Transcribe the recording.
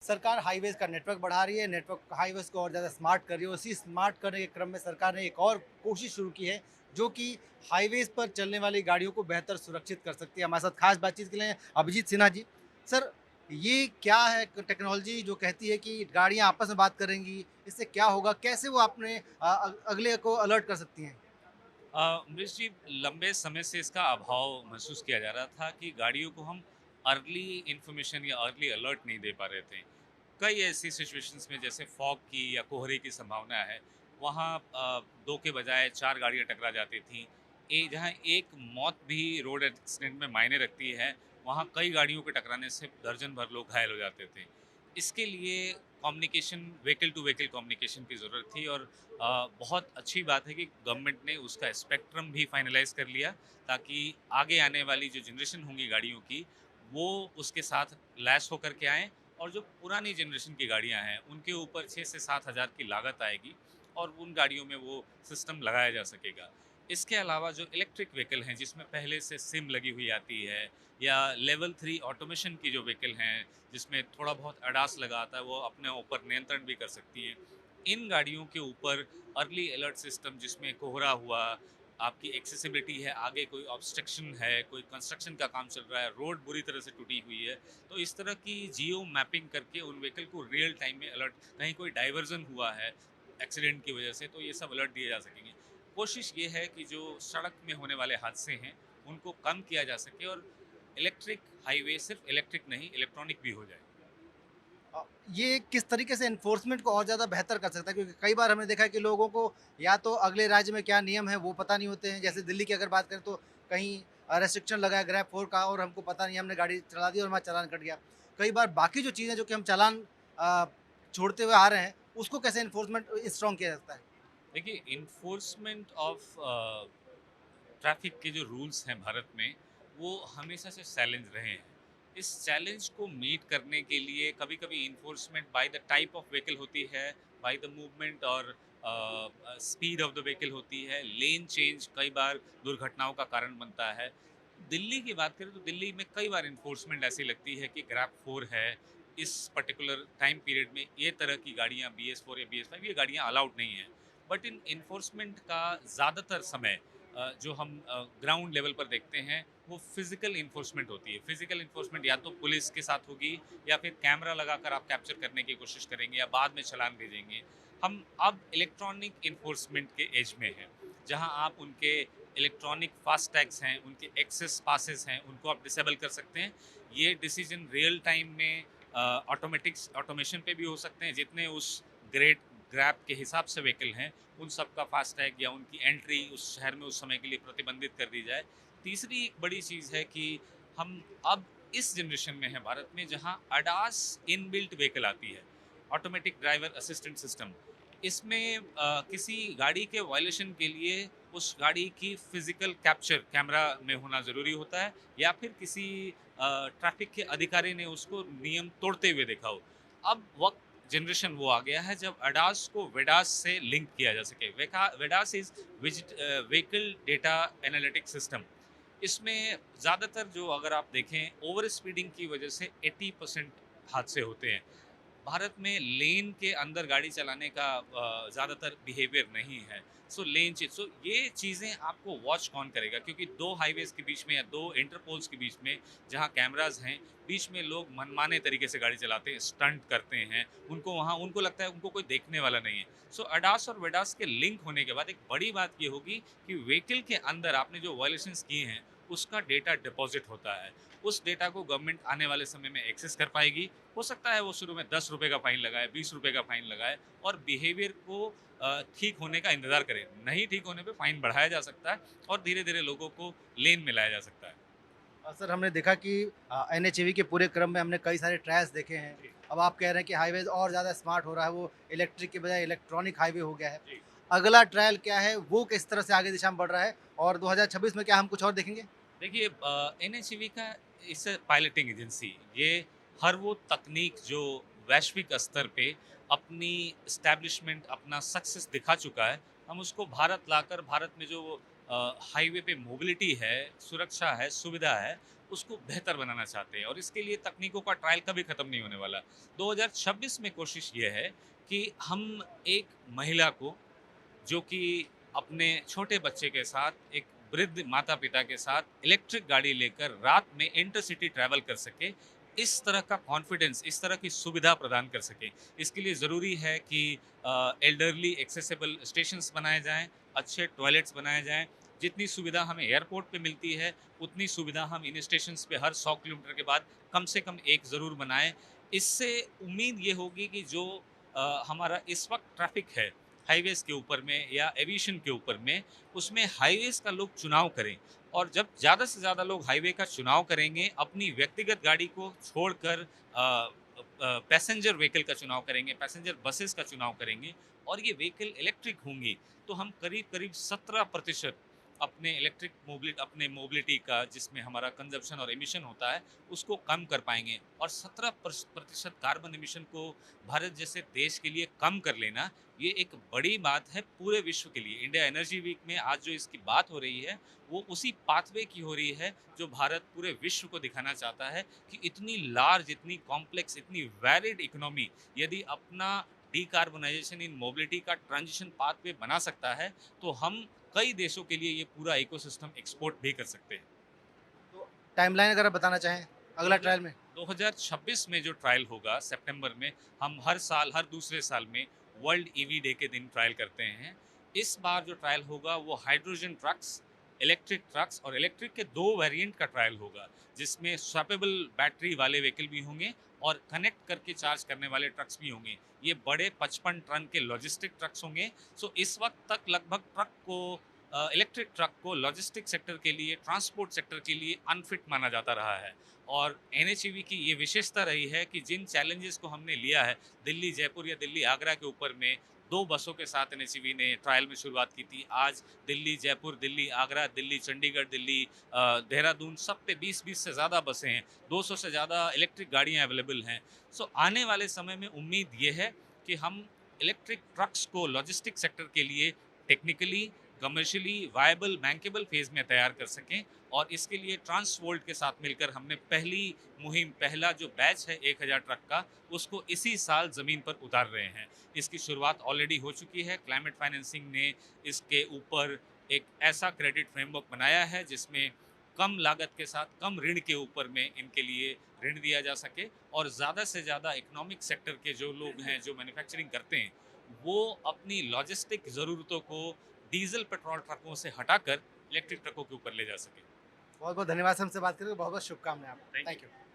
सरकार हाईवेज़ का नेटवर्क बढ़ा रही है, नेटवर्क हाईवेज़ को और ज़्यादा स्मार्ट कर रही है। उसी स्मार्ट करने के क्रम में सरकार ने एक और कोशिश शुरू की है, जो कि हाईवेज़ पर चलने वाली गाड़ियों को बेहतर सुरक्षित कर सकती है। हमारे साथ खास बातचीत के लिए अभिजीत सिन्हा जी। सर, ये क्या है टेक्नोलॉजी जो कहती है कि गाड़ियाँ आपस में बात करेंगी, इससे क्या होगा? कैसे वो अपने अगले को अलर्ट कर सकती हैं? अमरीश जी, लंबे समय से इसका अभाव महसूस किया जा रहा था कि गाड़ियों को हम अर्ली इन्फॉर्मेशन या अर्ली अलर्ट नहीं दे पा रहे थे। कई ऐसी सिचुएशंस में जैसे फॉग की या कोहरे की संभावना है, वहाँ 2 के बजाय 4 गाड़ियाँ टकरा जाती थीं। जहाँ एक मौत भी रोड एक्सीडेंट में मायने रखती है, वहाँ कई गाड़ियों के टकराने से दर्जन भर लोग घायल हो जाते थे। इसके लिए communication, vehicle to vehicle communication की ज़रूरत थी और बहुत अच्छी बात है कि गवर्नमेंट ने उसका स्पेक्ट्रम भी फाइनलाइज़ कर लिया, ताकि आगे आने वाली जो जनरेशन होंगी गाड़ियों की, वो उसके साथ लैस होकर के आएँ और जो पुरानी जनरेशन की गाड़ियाँ हैं, उनके ऊपर 6 से 7 हज़ार की लागत आएगी और उन गाड़ियों में वो सिस्टम लगाया जा सकेगा। इसके अलावा जो इलेक्ट्रिक व्हीकल हैं, जिसमें पहले से सिम लगी हुई आती है या लेवल 3 ऑटोमेशन की जो व्हीकल हैं, जिसमें थोड़ा बहुत अडास लगा आता है, वो अपने ऊपर नियंत्रण भी कर सकती हैं। इन गाड़ियों के ऊपर अर्ली अलर्ट सिस्टम, जिसमें कोहरा हुआ, आपकी एक्सेसिबिलिटी है, आगे कोई ऑब्स्ट्रक्शन है, कोई कंस्ट्रक्शन का काम चल रहा है, रोड बुरी तरह से टूटी हुई है, तो इस तरह की जियो मैपिंग करके उन व्हीकल को रियल टाइम में अलर्ट, कहीं कोई डाइवर्जन हुआ है एक्सीडेंट की वजह से, तो ये सब अलर्ट दिए जा सकेंगे। कोशिश ये है कि जो सड़क में होने वाले हादसे हैं, उनको कम किया जा सके और इलेक्ट्रिक हाईवे सिर्फ इलेक्ट्रिक नहीं, इलेक्ट्रॉनिक भी हो जाए। ये किस तरीके से एनफोर्समेंट को और ज़्यादा बेहतर कर सकता है? क्योंकि कई बार हमने देखा है कि लोगों को या तो अगले राज्य में क्या नियम है वो पता नहीं होते हैं। जैसे दिल्ली की अगर बात करें तो कहीं रेस्ट्रिक्शन लगा है ग्रैब 4 का और हमको पता नहीं है, हमने गाड़ी चला दी और हमारा चालान कट गया। कई बार बाकी जो चीज़ें जो कि हम चालान अ, छोड़ते हुए आ रहे हैं, उसको कैसे एनफोर्समेंट स्ट्रॉन्ग किया जा सकता है? देखिए, इन्फोर्समेंट ऑफ ट्रैफिक के जो रूल्स हैं भारत में, वो हमेशा से चैलेंज रहे हैं। इस चैलेंज को मीट करने के लिए कभी-कभी enforcement by the type of vehicle होती है, बाय द मूवमेंट और स्पीड ऑफ द व्हीकल होती है, लेन चेंज कई बार दुर्घटनाओं का कारण बनता है। दिल्ली की बात करें तो दिल्ली में कई बार इन्फोर्समेंट ऐसी लगती है कि ग्रैब 4 है, इस पर्टिकुलर टाइम पीरियड में ये तरह की गाड़ियाँ BS4 या BS5 ये गाड़ियाँ अलाउड नहीं हैं। बट इन इन्फोर्समेंट का ज़्यादातर समय जो हम ग्राउंड लेवल पर देखते हैं, वो फिजिकल इन्फोर्समेंट होती है। फिजिकल इन्फोर्समेंट या तो पुलिस के साथ होगी या फिर कैमरा लगाकर आप कैप्चर करने की कोशिश करेंगे या बाद में चालान भेजेंगे। हम अब इलेक्ट्रॉनिक इन्फोर्समेंट के एज में हैं, जहां आप उनके इलेक्ट्रॉनिक फास्ट टैग्स हैं, उनके एक्सेस पासेस हैं, उनको आप डिसेबल कर सकते हैं। ये डिसीजन रियल टाइम में ऑटोमेटिक्स ऑटोमेशन पे भी हो सकते हैं। जितने उस ग्रेट ग्रैब के हिसाब से व्हीकल हैं, उन सब का फास्टैग या उनकी एंट्री उस शहर में उस समय के लिए प्रतिबंधित कर दी जाए। तीसरी एक बड़ी चीज़ है कि हम अब इस जनरेशन में हैं भारत में, जहाँ अडास इनबिल्ट व्हीकल आती है, ऑटोमेटिक ड्राइवर असिस्टेंट सिस्टम। इसमें किसी गाड़ी के वायलेशन के लिए उस गाड़ी की फिजिकल कैप्चर कैमरा में होना ज़रूरी होता है या फिर किसी ट्रैफिक के अधिकारी ने उसको नियम तोड़ते हुए देखा हो। अब वक्त जनरेशन वो आ गया है जब अडास को वेडास से लिंक किया जा सके। VEDAS is vehicle data analytics system. इसमें ज़्यादातर जो अगर आप देखें ओवर स्पीडिंग की वजह से 80% हादसे होते हैं। भारत में लेन के अंदर गाड़ी चलाने का ज़्यादातर बिहेवियर नहीं है। सो लेन चीज़, सो ये चीज़ें आपको वॉच कौन करेगा? क्योंकि 2 हाईवेज़ के बीच में या 2 इंटरपोल्स के बीच में जहाँ कैमराज़ हैं, बीच में लोग मनमाने तरीके से गाड़ी चलाते हैं, स्टंट करते हैं। उनको वहाँ उनको लगता है उनको कोई देखने वाला नहीं है। सो अडास और वेडास के लिंक होने के बाद एक बड़ी बात ये होगी कि व्हीकल के अंदर आपने जो वायलेशंस किए हैं, उसका डेटा डिपॉज़िट होता है। उस डेटा को गवर्नमेंट आने वाले समय में एक्सेस कर पाएगी। हो सकता है वो शुरू में ₹10 का फ़ाइन लगाए, ₹20 का फ़ाइन लगाए और बिहेवियर को ठीक होने का इंतज़ार करे। नहीं ठीक होने पे फ़ाइन बढ़ाया जा सकता है और धीरे-धीरे लोगों को लेन में लाया जा सकता है। सर, हमने देखा कि एनएचएवी के पूरे क्रम में हमने कई सारे ट्रायल्स देखे हैं। जी, अब आप कह रहे हैं कि हाईवेज़ और ज़्यादा स्मार्ट हो रहा है, वो इलेक्ट्रिक के बजाय इलेक्ट्रॉनिक हाईवे हो गया है। जी। अगला ट्रायल क्या है, वो किस तरह से आगे दिशा में बढ़ रहा है और 2026 में क्या हम कुछ और देखेंगे? देखिए, एनएचएवी का इस पायलटिंग एजेंसी, ये हर वो तकनीक जो वैश्विक स्तर पे अपनी एस्टैब्लिशमेंट, अपना सक्सेस दिखा चुका है, हम उसको भारत लाकर भारत में जो हाईवे पे मोबिलिटी है, सुरक्षा है, सुविधा है, उसको बेहतर बनाना चाहते हैं और इसके लिए तकनीकों का ट्रायल कभी ख़त्म नहीं होने वाला। 2026 में कोशिश ये है कि हम एक महिला को, जो कि अपने छोटे बच्चे के साथ, एक वृद्ध माता-पिता के साथ इलेक्ट्रिक गाड़ी लेकर रात में इंटरसिटी ट्रैवल कर सके, इस तरह का कॉन्फिडेंस, इस तरह की सुविधा प्रदान कर सके। इसके लिए ज़रूरी है कि एल्डरली एक्सेसिबल स्टेशंस बनाए जाएँ, अच्छे टॉयलेट्स बनाए जाएँ। जितनी सुविधा हमें एयरपोर्ट पे मिलती है, उतनी सुविधा हम इन स्टेशंस पे हर 100 किलोमीटर के बाद कम से कम एक ज़रूर बनाएँ। इससे उम्मीद ये होगी कि जो हमारा इस वक़्त ट्रैफ़िक है, हाईवेज़ के ऊपर में या एविएशन के ऊपर में, उसमें हाईवेज़ का लोग चुनाव करें और जब ज़्यादा से ज़्यादा लोग हाईवे का चुनाव करेंगे, अपनी व्यक्तिगत गाड़ी को छोड़कर पैसेंजर व्हीकल का चुनाव करेंगे, पैसेंजर बसेस का चुनाव करेंगे और ये व्हीकल इलेक्ट्रिक होंगी, तो हम करीब-करीब 17% अपने मोबिलिटी का, जिसमें हमारा कंज़म्पशन और एमिशन होता है, उसको कम कर पाएँगे और 17% कार्बन एमिशन को भारत जैसे देश के लिए कम कर लेना, ये एक बड़ी बात है पूरे विश्व के लिए। इंडिया एनर्जी वीक में आज जो इसकी बात हो रही है, वो उसी पाथवे की हो रही है, जो भारत पूरे विश्व को दिखाना चाहता है कि इतनी लार्ज, इतनी कॉम्प्लेक्स, इतनी वैलिड इकोनॉमी यदि अपना डिकार्बोनाइज़ेशन इन मोबिलिटी का ट्रांज़िशन पाथवे बना सकता है, तो हम कई देशों के लिए ये पूरा इकोसिस्टम एक्सपोर्ट भी कर सकते हैं। तो टाइमलाइन अगर आप बताना चाहें अगला ट्रायल में? 2026 में जो ट्रायल होगा सितंबर में, हम हर साल, हर दूसरे साल में वर्ल्ड ईवी डे के दिन ट्रायल करते हैं। इस बार जो ट्रायल होगा वो हाइड्रोजन ट्रक्स, इलेक्ट्रिक ट्रक्स और इलेक्ट्रिक के 2 वेरिएंट का ट्रायल होगा, जिसमें स्वैपेबल बैटरी वाले व्हीकल भी होंगे और कनेक्ट करके चार्ज करने वाले ट्रक्स भी होंगे। ये बड़े 55 टन के लॉजिस्टिक ट्रक्स होंगे। सो इस वक्त तक लगभग इलेक्ट्रिक ट्रक को लॉजिस्टिक सेक्टर के लिए, ट्रांसपोर्ट सेक्टर के लिए अनफिट माना जाता रहा है और एनएचईवी की ये विशेषता रही है कि जिन चैलेंजेस को हमने लिया है, दिल्ली जयपुर या दिल्ली आगरा के ऊपर में 2 बसों के साथ एनएचईवी ने ट्रायल में शुरुआत की थी। आज दिल्ली जयपुर, दिल्ली आगरा, दिल्ली चंडीगढ़, दिल्ली देहरादून, सब पे 20-20 से ज़्यादा बसें हैं, 200 से ज़्यादा इलेक्ट्रिक गाड़ियाँ अवेलेबल हैं। सो आने वाले समय में उम्मीद ये है कि हम इलेक्ट्रिक ट्रक्स को लॉजिस्टिक सेक्टर के लिए technically, commercially viable, bankable phase में तैयार कर सकें और इसके लिए ट्रांसवोल्ट के साथ मिलकर हमने पहला जो बैच है 1000 ट्रक का, उसको इसी साल ज़मीन पर उतार रहे हैं। इसकी शुरुआत ऑलरेडी हो चुकी है। क्लाइमेट फाइनेंसिंग ने इसके ऊपर एक ऐसा क्रेडिट फ्रेमवर्क बनाया है, जिसमें कम लागत के साथ, कम ऋण के ऊपर में इनके लिए ऋण दिया जा सके और ज़्यादा से ज़्यादा इकोनॉमिक सेक्टर के जो लोग हैं, जो मैन्युफैक्चरिंग करते हैं, वो अपनी लॉजिस्टिक ज़रूरतों को डीजल पेट्रोल ट्रकों से हटाकर इलेक्ट्रिक ट्रकों के ऊपर ले जा सके। बहुत बहुत धन्यवाद, हमसे बात करके बहुत बहुत शुभकामनाएं आपको। Thank thank you. यू।